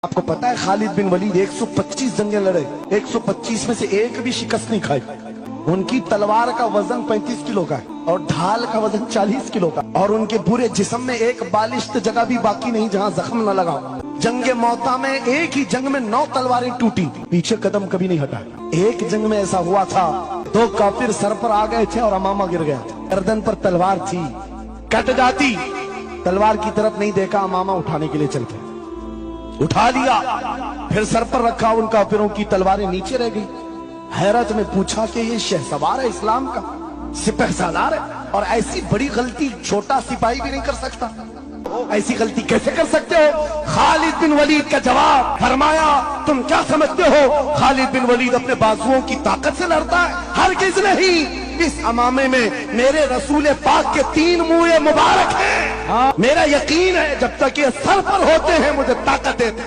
आपको पता है खालिद बिन वलीद 125 जंगें लड़े, 125 में से एक भी शिकस्त नहीं खाई। उनकी तलवार का वजन 35 किलो का है और ढाल का वजन 40 किलो का, और उनके पूरे जिस्म में एक बालिश्त जगह भी बाकी नहीं जहां जख्म न लगा। जंगे मौता में एक ही जंग में 9 तलवारें टूटी, पीछे कदम कभी नहीं हटा। एक जंग में ऐसा हुआ था, 2 काफिर सर पर आ गए थे और अमामा गिर गया था। गर्दन पर तलवार थी, कट जाती, तलवार की तरफ नहीं देखा, अमामा उठाने के लिए चलते, उठा लिया, फिर सर पर रखा, उन काफिरों की तलवारें नीचे रह गई। हैरत में पूछा कि ये शहसवार है इस्लाम का, सिपहसालार है, और ऐसी बड़ी गलती छोटा सिपाही भी नहीं कर सकता, ऐसी गलती कैसे कर सकते हो? खालिद बिन वलीद का जवाब फरमाया, तुम क्या समझते हो खालिद बिन वलीद अपने बाजुओं की ताकत से लड़ता है? हरगिज़ नहीं। इस अमामे में मेरे रसूल पाक के 3 मुँह मुबारक हैं। मेरा यकीन है जब तक ये सर पर होते हैं मुझे ताकत देते हैं।